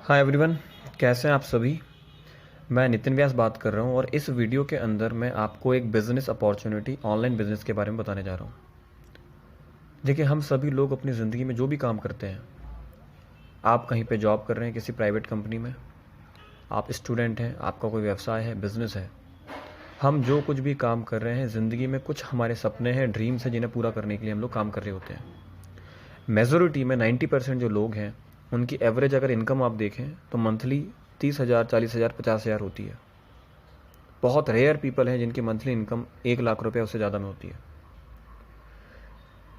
Hi everyone, कैसे हैं आप सभी। मैं नितिन व्यास बात कर रहा हूं और इस वीडियो के अंदर मैं आपको एक बिज़नेस अपॉर्चुनिटी ऑनलाइन बिज़नेस के बारे में बताने जा रहा हूं। देखिए, हम सभी लोग अपनी ज़िंदगी में जो भी काम करते हैं, आप कहीं पे जॉब कर रहे हैं किसी प्राइवेट कंपनी में, आप स्टूडेंट हैं, आपका कोई व्यवसाय है, बिज़नेस है, हम जो कुछ भी काम कर रहे हैं ज़िंदगी में, कुछ हमारे सपने हैं, ड्रीम्स हैं जिन्हें पूरा करने के लिए हम लोग काम कर रहे होते हैं। मेजॉरिटी में 90% जो लोग हैं उनकी एवरेज अगर इनकम आप देखें तो मंथली 30,000, 40,000, 50,000 होती है। बहुत रेयर पीपल हैं जिनकी मंथली इनकम 1 लाख रुपये उससे ज़्यादा में होती है।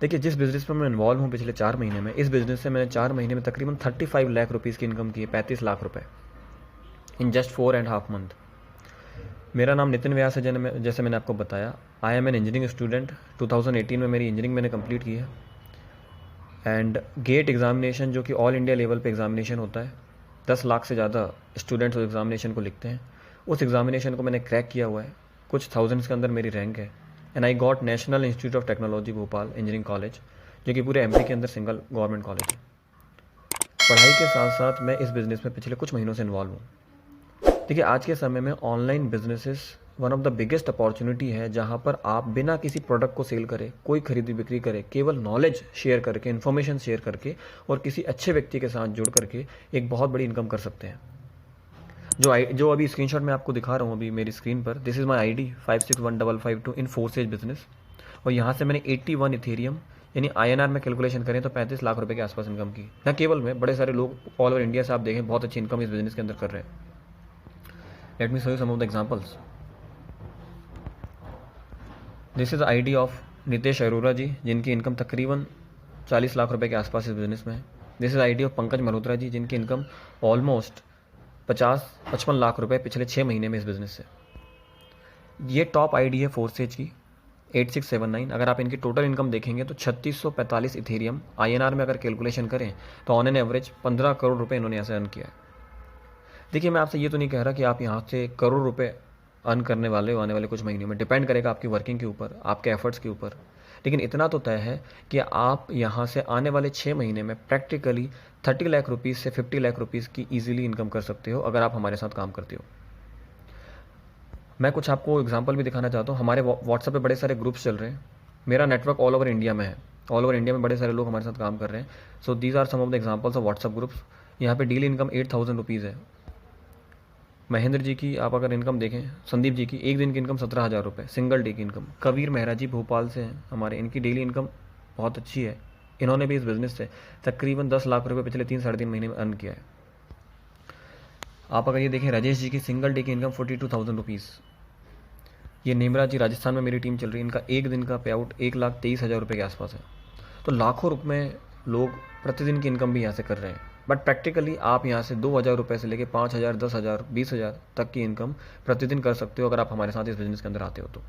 देखिए, जिस बिज़नेस में मैं इन्वॉल्व हूँ पिछले 4 महीने में, इस बिज़नेस से मैंने 4 महीने में तकरीबन 35 लाख रुपीज़ की इनकम की है, 35 लाख रुपए इन जस्ट 4.5 मंथ। मेरा नाम नितिन व्यास है, जैसे मैंने आपको बताया। I am an engineering student. 2018 में मेरी इंजीनियरिंग मैंने कंप्लीट की है एंड गेट एग्जामिनेशन, जो कि ऑल इंडिया लेवल पे एग्जामिनेशन होता है, 10 लाख से ज़्यादा स्टूडेंट्स उस एग्जामिनेशन को लिखते हैं। उस एग्जामिनेशन को मैंने क्रैक किया हुआ है, कुछ थाउजेंड्स के अंदर मेरी रैंक है and I got national institute of technology Bhopal engineering college, जो कि पूरे एमपी के अंदर सिंगल गवर्नमेंट कॉलेज है। पढ़ाई के साथ साथ मैं इस बिज़नेस में पिछले कुछ महीनों से इन्वॉल्व हूँ। देखिए, आज के समय में online businesses one of the biggest opportunity है, जहाँ पर आप बिना किसी प्रोडक्ट को सेल करे, कोई खरीदी बिक्री करे, केवल नॉलेज शेयर करके, इन्फॉर्मेशन शेयर करके और किसी अच्छे व्यक्ति के साथ जुड़ करके एक बहुत बड़ी इनकम कर सकते हैं। जो अभी स्क्रीनशॉट मैं आपको दिखा रहा हूँ अभी मेरी स्क्रीन पर, this is my ID 561552 in forces business, और यहाँ से मैंने 81 इथेरियम यानी INR में कैलकुलेशन करें तो 35 लाख रुपए के आसपास इनकम की। न केवल मैं, बड़े सारे लोग ऑल ओवर इंडिया से आप देखें बहुत अच्छी इनकम इस बिजनेस के अंदर कर रहे हैं। Let me show you some of the examples. This is ID of Nitesh Arora ji, जिनकी इनकम तकरीबन 40 लाख रुपए के आसपास इस बिज़नेस में है। This is ID of Pankaj Malhotra ji, जिनकी इनकम ऑलमोस्ट 50-55 लाख रुपए पिछले 6 महीने में इस बिज़नेस से। ये टॉप आईडी है फोर्सेज की 8679। अगर आप इनकी टोटल इनकम देखेंगे तो 3645 इथेरियम INR में अगर कैलकुलेशन करें तो ऑन एन एवरेज 15 करोड़ रुपए इन्होंने यहाँ से अर्न किया है। देखिए, मैं आपसे ये तो नहीं कह रहा कि आप यहाँ से करोड़ रुपए अर्न करने वाले हो आने वाले कुछ महीनों में, डिपेंड करेगा आपकी वर्किंग के ऊपर, आपके एफर्ट्स के ऊपर। लेकिन इतना तो तय है कि आप यहाँ से आने वाले 6 महीने में प्रैक्टिकली 30 लाख रुपीज़ से 50 लाख रुपीज़ की ईजिली इनकम कर सकते हो अगर आप हमारे साथ काम करते हो। मैं कुछ आपको एग्जाम्पल भी दिखाना चाहता हूँ। हमारे व्हाट्सएप पे बड़े सारे ग्रुप्स चल रहे हैं। मेरा नेटवर्क ऑल ओवर इंडिया में है, ऑल ओवर इंडिया में बड़े सारे लोग हमारे साथ काम कर रहे हैं। So these are some of the examples of WhatsApp groups. यहाँ पे डेली इनकम 8,000 रुपीज़ है। महेंद्र जी की आप अगर इनकम देखें, संदीप जी की एक दिन की इनकम 17,000 रुपये सिंगल डे की इनकम। कबीर मेहरा जी भोपाल से हैं हमारे, इनकी डेली इनकम बहुत अच्छी है। इन्होंने भी इस बिज़नेस से तकरीबन 10 लाख रुपये पिछले 3-3.5 महीने में अर्न किया है। आप अगर ये देखें, राजेश जी की सिंगल डे की इनकम 42,000 रुपीज़। ये नेमरा जी, राजस्थान में मेरी टीम चल रही है, इनका एक दिन का पे आउट 1,23,000 रुपये के आसपास है। तो लाखों रुपये लोग प्रतिदिन की इनकम भी यहाँ से कर रहे हैं। बट प्रैक्टिकली आप यहाँ से 2,000 रुपये से लेकर 5,000, 10,000, 20,000 तक की इनकम प्रतिदिन कर सकते हो अगर आप हमारे साथ इस बिज़नेस के अंदर आते हो तो।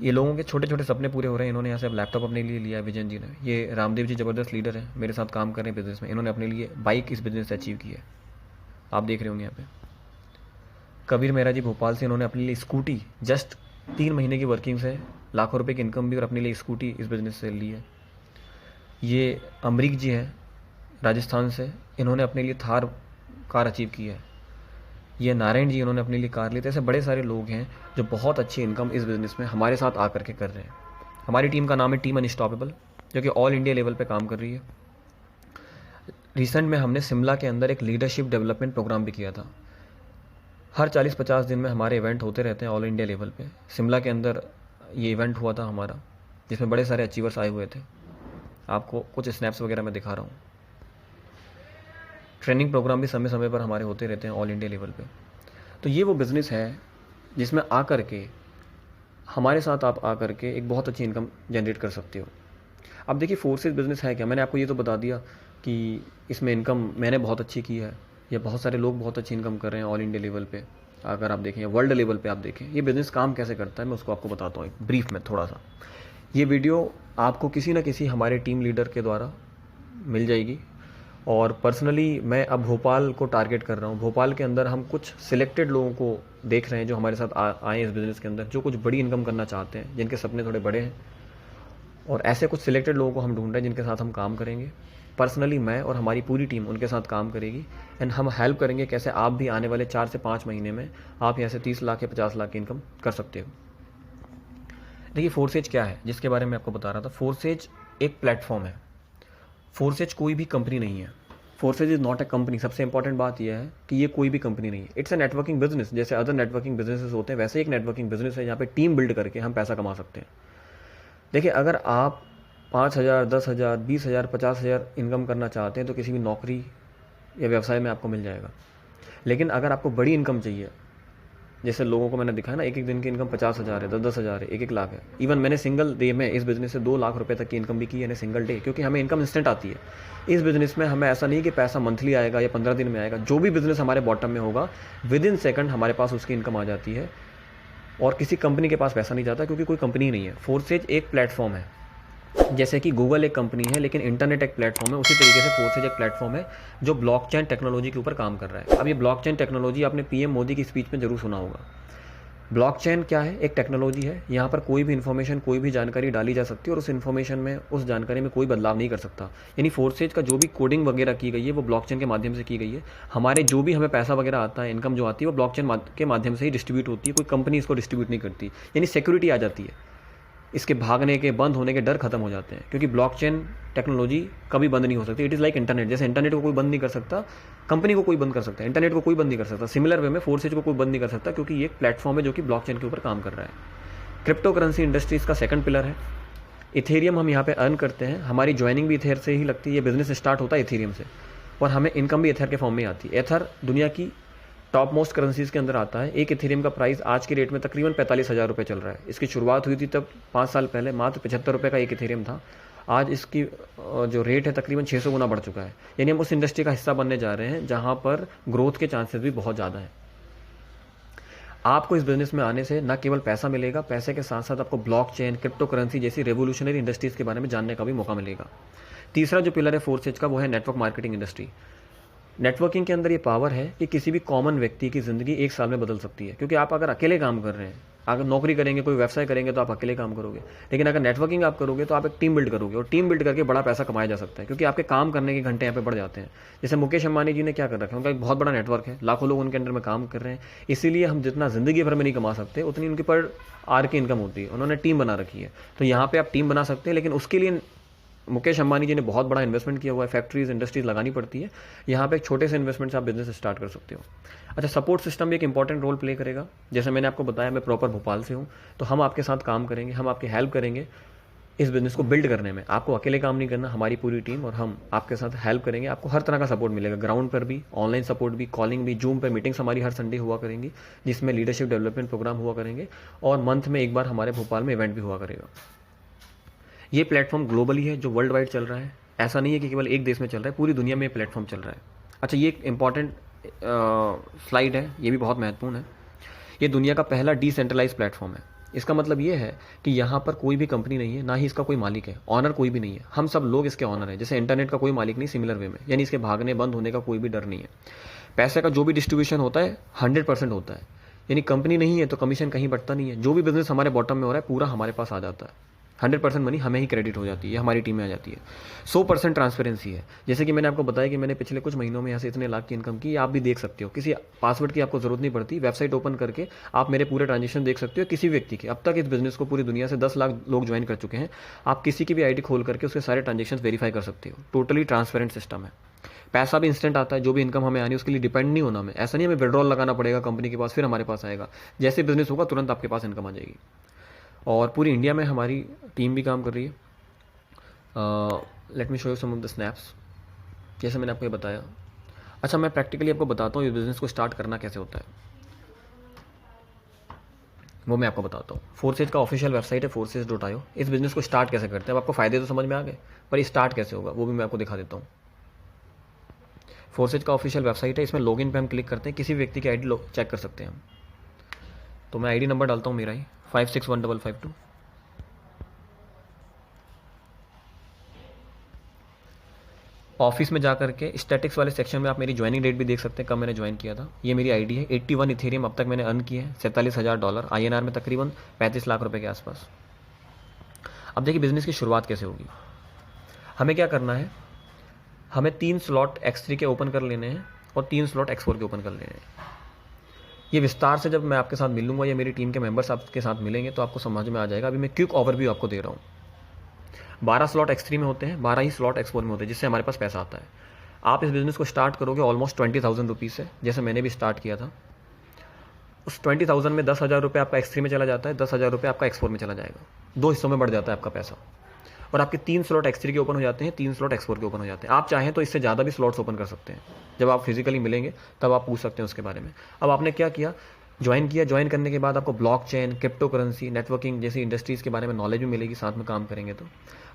ये लोगों के छोटे छोटे सपने पूरे हो रहे हैं। इन्होंने यहाँ से अब लैपटॉप अपने लिए लिया है, विजन जी ने। ये रामदेव जी ज़बरदस्त लीडर है, मेरे साथ काम कर रहे हैं बिज़नेस में। इन्होंने अपने लिए बाइक इस बिज़नेस से अचीव की है, आप देख रहे होंगे यहाँ पे। कबीर मेहरा जी भोपाल से, इन्होंने अपने लिए स्कूटी जस्ट 3 महीने की वर्किंग से लाखों रुपए की इनकम भी और अपने लिए स्कूटी इस बिज़नेस से ली है। ये अमरीक जी हैं राजस्थान से, इन्होंने अपने लिए थार कार अचीव की है। ये नारायण जी, इन्होंने अपने लिए कार ली। तो ऐसे बड़े सारे लोग हैं जो बहुत अच्छी इनकम इस बिज़नेस में हमारे साथ आकर के कर रहे हैं। हमारी टीम का नाम है टीम अनस्टॉपेबल, जो कि ऑल इंडिया लेवल पे काम कर रही है। रिसेंट में हमने शिमला के अंदर एक लीडरशिप डेवलपमेंट प्रोग्राम भी किया था। हर 40-50 दिन में हमारे इवेंट होते रहते हैं ऑल इंडिया लेवल पे। शिमला के अंदर ये इवेंट हुआ था हमारा, जिसमें बड़े सारे अचीवर्स आए हुए थे। आपको कुछ स्नैप्स वगैरह मैं दिखा रहा हूँ। ट्रेनिंग प्रोग्राम भी समय समय पर हमारे होते रहते हैं ऑल इंडिया लेवल पे। तो ये वो बिज़नेस है जिसमें आकर के हमारे साथ आप आकर के एक बहुत अच्छी इनकम जनरेट कर सकते हो। अब देखिए, फोर्सेस बिज़नेस है क्या, मैंने आपको ये तो बता दिया कि इसमें इनकम मैंने बहुत अच्छी की है, या बहुत सारे लोग बहुत अच्छी इनकम कर रहे हैं ऑल इंडिया लेवल पे। अगर आप देखें या वर्ल्ड लेवल पे आप देखें, ये बिज़नेस काम कैसे करता है मैं उसको आपको बताता हूँ एक ब्रीफ में थोड़ा सा। ये वीडियो आपको किसी न किसी हमारे टीम लीडर के द्वारा मिल जाएगी। और पर्सनली मैं अब भोपाल को टारगेट कर रहा हूँ। भोपाल के अंदर हम कुछ सिलेक्टेड लोगों को देख रहे हैं जो हमारे साथ आए इस बिज़नेस के अंदर, जो कुछ बड़ी इनकम करना चाहते हैं, जिनके सपने थोड़े बड़े हैं। और ऐसे कुछ सिलेक्टेड लोगों को हम ढूंढ रहे हैं जिनके साथ हम काम करेंगे। पर्सनली मैं और हमारी पूरी टीम उनके साथ काम करेगी एंड हम हेल्प करेंगे कैसे आप भी आने वाले 4 से 5 महीने में आप यहाँ से 30 लाख या 50 लाख की इनकम कर सकते हो। देखिए फोर्सेज क्या है जिसके बारे में आपको बता रहा था। फोर्सेज एक प्लेटफॉर्म है, फोर्सेज कोई भी कंपनी नहीं है। Forces is not a company. सबसे इंपॉर्टेंट बात यह है कि ये कोई भी कंपनी नहीं है, इट्स ए नेटवर्किंग बिजनेस। जैसे अदर नेटवर्किंग बिजनेसेस होते हैं वैसे एक नेटवर्किंग बिजनेस है जहाँ पे टीम बिल्ड करके हम पैसा कमा सकते हैं। देखिए अगर आप 5,000, 10,000, 20,000, 50,000 इनकम करना चाहते हैं तो किसी भी नौकरी या व्यवसाय में आपको मिल जाएगा। लेकिन अगर आपको बड़ी इनकम चाहिए, जैसे लोगों को मैंने दिखाया ना, एक एक दिन की इनकम 50,000 है, 10,000 है, 1 लाख है। इवन मैंने सिंगल डे में इस बिजनेस से 2 लाख रुपए तक की इनकम भी की है सिंगल डे, क्योंकि हमें इनकम इंस्टेंट आती है। इस बिजनेस में हमें ऐसा नहीं कि पैसा मंथली आएगा या 15 दिन में आएगा। जो भी बिजनेस हमारे बॉटम में होगा विद इन सेकंड हमारे पास उसकी इनकम आ जाती है और किसी कंपनी के पास पैसा नहीं जाता, क्योंकि कोई कंपनी नहीं है। फोर्सेज एक प्लेटफॉर्म है, जैसे कि गूगल एक कंपनी है लेकिन इंटरनेट एक प्लेटफॉर्म है, उसी तरीके से फोर्सेज एक प्लेटफॉर्म है जो ब्लॉकचेन टेक्नोलॉजी के ऊपर काम कर रहा है। अब ये ब्लॉकचेन टेक्नोलॉजी आपने पीएम मोदी की स्पीच में जरूर सुना होगा। ब्लॉकचेन क्या है? एक टेक्नोलॉजी है, यहाँ पर कोई भी इन्फॉर्मेशन, कोई भी जानकारी डाली जा सकती है और उस इन्फॉर्मेशन में, उस जानकारी में कोई बदलाव नहीं कर सकता। यानी फोर्सेज का जो भी कोडिंग वगैरह की गई है वो ब्लॉकचेन के माध्यम से की गई है। हमारे जो भी हमें पैसा वगैरह आता है, इनकम जो आती है वो ब्लॉकचेन के माध्यम से ही डिस्ट्रीब्यूट होती है, कोई कंपनी इसको डिस्ट्रीब्यूट नहीं करती। यानी सिक्योरिटी आ जाती है, इसके भागने के, बंद होने के डर खत्म हो जाते हैं, क्योंकि ब्लॉकचेन टेक्नोलॉजी कभी बंद नहीं हो सकती। It is like internet. जैसे इंटरनेट को कोई बंद नहीं कर सकता, कंपनी को कोई बंद कर सकता है, इंटरनेट को कोई बंद नहीं कर सकता। सिमिलर वे में फोर्सेज को कोई बंद नहीं कर सकता, क्योंकि ये एक प्लेटफॉर्म है जो कि ब्लॉकचेन के ऊपर काम कर रहा है। क्रिप्टो करेंसी इंडस्ट्री इसका सेकंड पिलर है। इथेरियम हम यहाँ पे अर्न करते हैं, हमारी ज्वाइनिंग भी इथेर से ही लगती है। ये बिजनेस स्टार्ट होता है इथेरियम से और हमें इनकम भी एथर के फॉर्म में आती है। एथर दुनिया की टॉप मोस्ट करेंसीज के अंदर आता है। एक इथेरियम का प्राइस आज की रेट में तकरीबन 45,000 रुपये चल रहा है। इसकी शुरुआत हुई थी तब 5 साल पहले मात्र 75 रुपये का एक इथेरियम था। आज इसकी जो रेट है तकरीबन 600 गुना बढ़ चुका है। यानी हम उस इंडस्ट्री का हिस्सा बनने जा रहे हैं जहां पर ग्रोथ के चांसेस भी बहुत ज़्यादा हैं। आपको इस बिजनेस में आने से न केवल पैसा मिलेगा, पैसे के साथ साथ आपको ब्लॉकचेन, क्रिप्टो करेंसी जैसी रेवोल्यूशनरी इंडस्ट्रीज के बारे में जानने का भी मौका मिलेगा। तीसरा जो पिलर है फोर्सेज का वो है नेटवर्क मार्केटिंग इंडस्ट्री। नेटवर्किंग के अंदर ये पावर है कि किसी भी कॉमन व्यक्ति की ज़िंदगी एक साल में बदल सकती है। क्योंकि आप अगर अकेले काम कर रहे हैं, अगर नौकरी करेंगे, कोई व्यवसाय करेंगे तो आप अकेले काम करोगे, लेकिन अगर नेटवर्किंग आप करोगे तो आप एक टीम बिल्ड करोगे और टीम बिल्ड करके बड़ा पैसा कमाया जा सकता है, क्योंकि आपके काम करने के घंटे यहाँ पे बढ़ जाते हैं। जैसे मुकेश अंबानी जी ने क्या कर रखा है, उनका एक बहुत बड़ा नेटवर्क है, लाखों लोग उनके अंडर में काम कर रहे हैं। इसीलिए हम जितना ज़िंदगी भर में नहीं कमा सकते उतनी उनकी पर आर की इनकम होती है। उन्होंने टीम बना रखी है, तो यहाँ पर आप टीम बना सकते हैं, लेकिन उसके लिए मुकेश अंबानी जी ने बहुत बड़ा इन्वेस्टमेंट किया हुआ है, फैक्ट्रीज, इंडस्ट्रीज लगानी पड़ती है। यहाँ पे एक छोटे से इन्वेस्टमेंट से आप बिजनेस स्टार्ट कर सकते हो। अच्छा, सपोर्ट सिस्टम भी एक इंपॉर्टेंट रोल प्ले करेगा। जैसे मैंने आपको बताया, मैं प्रॉपर भोपाल से हूँ, तो हम आपके साथ काम करेंगे, हम आपकी हेल्प करेंगे इस बिजनेस को बिल्ड करने में। आपको अकेले काम नहीं करना, हमारी पूरी टीम और हम आपके साथ हेल्प करेंगे। आपको हर तरह का सपोर्ट मिलेगा, ग्राउंड पर भी, ऑनलाइन सपोर्ट भी, कॉलिंग भी, जूम पर मीटिंग्स हमारी हर संडे हुआ करेंगी, जिसमें लीडरशिप डेवलपमेंट प्रोग्राम हुआ करेंगे और मंथ में एक बार हमारे भोपाल में इवेंट भी हुआ करेगा। ये प्लेटफॉर्म ग्लोबली है, जो वर्ल्ड वाइड चल रहा है। ऐसा नहीं है कि केवल एक देश में चल रहा है, पूरी दुनिया में ये प्लेटफॉर्म चल रहा है। अच्छा, ये एक इंपॉर्टेंट स्लाइड है, ये भी बहुत महत्वपूर्ण है। ये दुनिया का पहला डिसेंट्रलाइज प्लेटफॉर्म है। इसका मतलब ये है कि यहाँ पर कोई भी कंपनी नहीं है, ना ही इसका कोई मालिक है, ऑनर कोई भी नहीं है। हम सब लोग इसके ऑनर हैं। जैसे इंटरनेट का कोई मालिक नहीं, सिमिलर वे में, यानी इसके भागने, बंद होने का कोई भी डर नहीं है। पैसे का जो भी डिस्ट्रीब्यूशन होता है 100% होता है, यानी कंपनी नहीं है तो कमीशन कहीं बटता नहीं है। जो भी बिजनेस हमारे बॉटम में हो रहा है पूरा हमारे पास आ जाता है। 100% मनी हमें ही क्रेडिट हो जाती है, हमारी टीम में आ जाती है। 100% ट्रांसपेरेंसी है। जैसे कि मैंने आपको बताया कि मैंने पिछले कुछ महीनों में यहाँ से इतने लाख की इनकम की, आप भी देख सकते हो। किसी पासवर्ड की आपको जरूरत नहीं पड़ती, वेबसाइट ओपन करके आप मेरे पूरे ट्रांजेक्शन देख सकते हो किसी व्यक्ति के। अब तक इस बिजनेस को पूरी दुनिया से 10 लाख लोग ज्वाइन कर चुके हैं। आप किसी की भी आईडी खोल करके उसके सारे ट्रांजेक्शन वेरीफाई कर सकते हो। टोटली ट्रांसपेरेंट सिस्टम है। पैसा भी इंस्टेंट आता है, जो भी इनकम हमें आनी है उसके लिए डिपेंड नहीं होना हमें। ऐसा नहीं हमें विड्रॉल लगाना पड़ेगा कंपनी के पास फिर हमारे पास आएगा। जैसे बिजनेस होगा तुरंत आपके पास इनकम आ जाएगी। और पूरी इंडिया में हमारी टीम भी काम कर रही है। Let me show you some of the snaps, जैसे मैंने आपको ये बताया। अच्छा, मैं प्रैक्टिकली आपको बताता हूँ ये बिज़नेस को स्टार्ट करना कैसे होता है, वो मैं आपको बताता हूँ। फोर्सेज का ऑफिशियल वेबसाइट है forces.io। इस बिज़नेस को स्टार्ट कैसे करते हैं, अब आपको फ़ायदे तो समझ में आ गए, पर ये स्टार्ट कैसे होगा वो भी मैं आपको दिखा देता हूँ। फोर्सेज का ऑफिशियल वेबसाइट है, इसमें लॉगिन पे हम क्लिक करते हैं, किसी व्यक्ति की आईडी चेक कर सकते हैं हम। तो मैं आईडी नंबर डालता हूँ मेरा ही 561552। ऑफिस में जाकर के स्टैटिक्स वाले सेक्शन में आप मेरी ज्वाइनिंग डेट भी देख सकते हैं, कब मैंने ज्वाइन किया था। ये मेरी आईडी है। 81 इथेरियम अब तक मैंने अर्न किए हैं, $47,000 INR में तकरीबन 35 लाख रुपए के आसपास। अब देखिए बिजनेस की शुरुआत कैसे होगी। हमें क्या करना है, हमें 3 स्लॉट X3 के ओपन कर लेने हैं और 3 स्लॉट X4 के ओपन कर लेने हैं। ये विस्तार से जब मैं आपके साथ मिलूंगा या मेरी टीम के मेंबर्स आपके साथ मिलेंगे तो आपको समझ में आ जाएगा। अभी मैं क्विक ओवरव्यू आपको दे रहा हूँ। 12 स्लॉट X3 में होते हैं, 12 ही स्लॉट X4 में होते हैं, जिससे हमारे पास पैसा आता है। आप इस बिज़नेस को स्टार्ट करोगे ऑलमोस्ट 20,000 रुपीज़ से, जैसे मैंने भी स्टार्ट किया था। उस 20,000 में 10,000 रुपये आपका X3 में चला जाता है, 10,000 रुपये आपका X4 में चला जाएगा। 2 हिस्सों में बढ़ जाता है आपका पैसा। और आपके 3 स्लॉट X3 के ओपन हो जाते हैं, 3 स्लॉट X4 के ओपन हो जाते हैं। आप चाहें तो इससे ज़्यादा भी स्लॉट्स ओपन कर सकते हैं। जब आप फिजिकली मिलेंगे तब आप पूछ सकते हैं उसके बारे में। अब आपने क्या किया, ज्वाइन किया। ज्वाइन करने के बाद आपको ब्लॉकचेन, क्रिप्टो करेंसी, नेटवर्किंग जैसी इंडस्ट्रीज़ के बारे में नॉलेज भी मिलेगी। साथ में काम करेंगे तो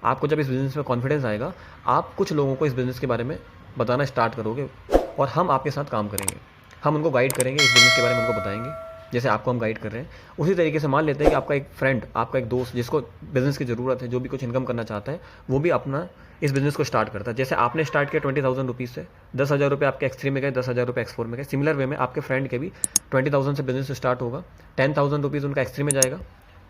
आपको जब इस बिज़नेस में कॉन्फिडेंस आएगा, आप कुछ लोगों को इस बिज़नेस के बारे में बताना स्टार्ट करोगे और हम आपके साथ काम करेंगे। हम उनको गाइड करेंगे, इस बिज़नेस के बारे में उनको बताएंगे, जैसे आपको हम गाइड कर रहे हैं। उसी तरीके से मान लेते हैं कि आपका एक फ्रेंड, आपका एक दोस्त जिसको बिज़नेस की ज़रूरत है, जो भी कुछ इनकम करना चाहता है, वो भी अपना इस बिज़नेस को स्टार्ट करता है। जैसे आपने स्टार्ट किया 20,000 रुपीज़ से, 10,000 रुपये आपके X3 में गए, 10,000 रुपये X4 में गए। सिमिलर वे में आपके फ्रेंड के भी 20,000 से बिज़नेस स्टार्ट होगा, 10,000 रुपीज़ उनका X3 में जाएगा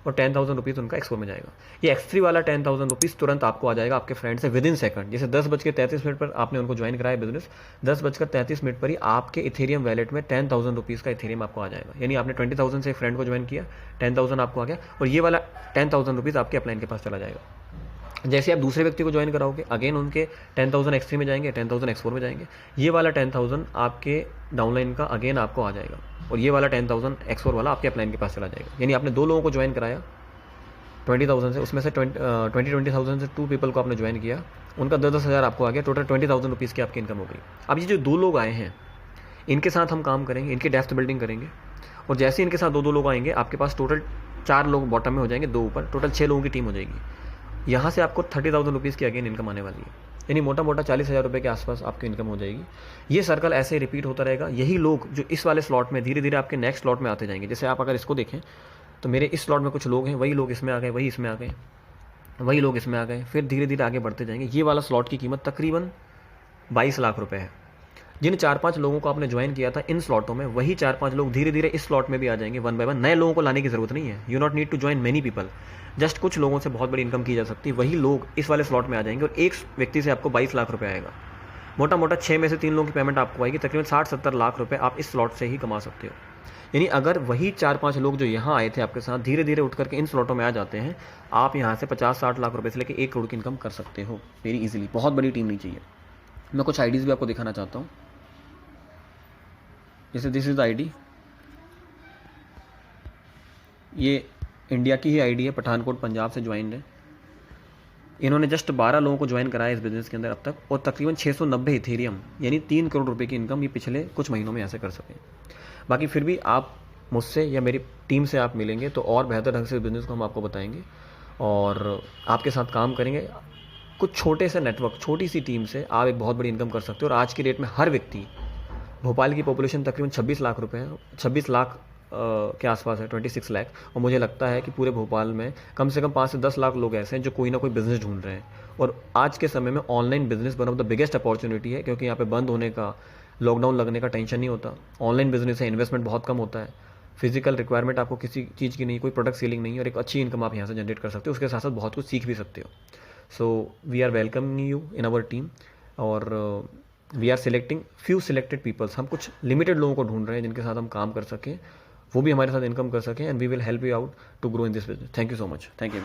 और 10,000 रुपीज़ उनका X4 में जाएगा। ये X3 वाला 10,000 रुपीज़ तुरंत आपको आ जाएगा आपके फ्रेंड से विदिन सेकंड। जैसे 10:33 पर आपने उनको ज्वाइन कराया बिजनेस, 10:33 पर ही आपके इथेरियम वैलेट में 10,000 रुपीज़ का इथेरियम आपको आ जाएगा। यानी आपने 20,000 से एक फ्रेंड को ज्वाइन किया, 10,000 आपको आ गया और ये वाला 10,000 रुपीज़ आपके अपलाइन के पास चला जाएगा। जैसे आप दूसरे व्यक्ति को ज्वाइन कराओगे, अगेन उनके 10,000 X3 में जाएंगे, 10,000 X4 में जाएंगे। ये वाला 10,000 आपके डाउनलाइन का अगेन आपको आ जाएगा और ये वाला 10,000 X4 वाला आपके अपलाइन के पास चला जाएगा। यानी आपने 2 लोगों को ज्वाइन कराया 20,000 से, उसमें से 20,000 से 2 पीपल को आपने ज्वाइन किया, उनका 10,000 आपको आ गया, टोटल 20,000 रुपीज़ की आपकी इनकम हो गई। अब ये जो 2 लोग आए हैं, इनके साथ हम काम करेंगे, इनकी डेप्थ बिल्डिंग करेंगे और जैसे इनके साथ 2 लोग आएंगे, आपके पास टोटल 4 लोग बॉटम में हो जाएंगे, 2 ऊपर, टोटल 6 लोगों की टीम हो जाएगी। यहाँ से आपको 30,000 रुपीज़ की अगेन इनकम आने वाली है। यानी मोटा मोटा 40,000 रुपये के आसपास आपकी इनकम हो जाएगी। ये सर्कल ऐसे ही रिपीट होता रहेगा। यही लोग जो इस वाले स्लॉट में धीरे धीरे आपके नेक्स्ट स्लॉट में आते जाएंगे। जैसे आप अगर इसको देखें तो मेरे इस स्लॉट में कुछ लोग हैं, वही लोग इसमें आ गए, वही इसमें आ गए, वही लोग इसमें आ गए, फिर धीरे धीरे आगे बढ़ते जाएंगे। ये वाला स्लॉट की कीमत तकरीबन 22 लाख रुपए है। जिन 4-5 लोगों को आपने ज्वाइन किया था इन स्लॉटों में, वही 4-5 लोग धीरे धीरे इस स्लॉट में भी आ जाएंगे वन बाय वन। नए लोगों को लाने की जरूरत नहीं है। You not need to join many people, just कुछ लोगों से बहुत बड़ी इनकम की जा सकती है। वही लोग इस वाले स्लॉट में आ जाएंगे और एक व्यक्ति से आपको 22 लाख रुपये आएगा। मोटा मोटा 6 में से 3 लोगों की पेमेंट आपको आएगी, तकरीबन 60-70 लाख रुपये आप इस स्लॉट से ही कमा सकते हो। यानी अगर वही 4-5 लोग जो यहाँ आए थे आपके साथ धीरे धीरे उठ करके इन स्लॉटों में आ जाते हैं, आप यहाँ से 50-60 लाख रुपए से लेकर 1 करोड़ की इनकम कर सकते हो वेरी इजीली। बहुत बड़ी टीम नहीं चाहिए। मैं कुछ आईडीज़ भी आपको दिखाना चाहता हूँ। जैसे दिस इज़ द आईडी, ये इंडिया की ही आईडी है, पठानकोट पंजाब से ज्वाइन है। इन्होंने जस्ट 12 लोगों को ज्वाइन कराया इस बिज़नेस के अंदर अब तक और तकरीबन 690 इथेरियम यानी 3 करोड़ रुपए की इनकम ये पिछले कुछ महीनों में ऐसे कर सकें। बाकी फिर भी आप मुझसे या मेरी टीम से आप मिलेंगे तो और बेहतर ढंग से बिज़नेस को हम आपको बताएंगे और आपके साथ काम करेंगे। कुछ छोटे से नेटवर्क, छोटी सी टीम से आप एक बहुत बड़ी इनकम कर सकते हो। और आज की डेट में हर व्यक्ति, भोपाल की पॉपुलेशन तकरीबन 26 लाख रुपए है, 26 लाख के आसपास है, 26 लाख। और मुझे लगता है कि पूरे भोपाल में कम से कम 5 से 10 लाख लोग ऐसे हैं जो कोई ना कोई बिज़नेस ढूंढ रहे हैं। और आज के समय में online business one of the biggest opportunity है, क्योंकि यहाँ पे बंद होने का, लॉकडाउन लगने का टेंशन नहीं होता। ऑनलाइन बिज़नेस है, इन्वेस्टमेंट बहुत कम होता है, फिजिकल रिक्वायरमेंट आपको किसी चीज़ की नहीं, कोई प्रोडक्ट सेलिंग नहीं, और एक अच्छी इनकम आप यहाँ से जनरेट कर सकते हो। उसके साथ साथ बहुत कुछ सीख भी सकते हो। So we are welcoming you in our team और we are selecting few selected peoples. हम कुछ लिमिटेड लोगों को ढूंढ रहे हैं जिनके साथ हम काम कर सकें, वो भी हमारे साथ इनकम कर सकें, and we will help you out to grow in this business. Thank you so much. Thank you.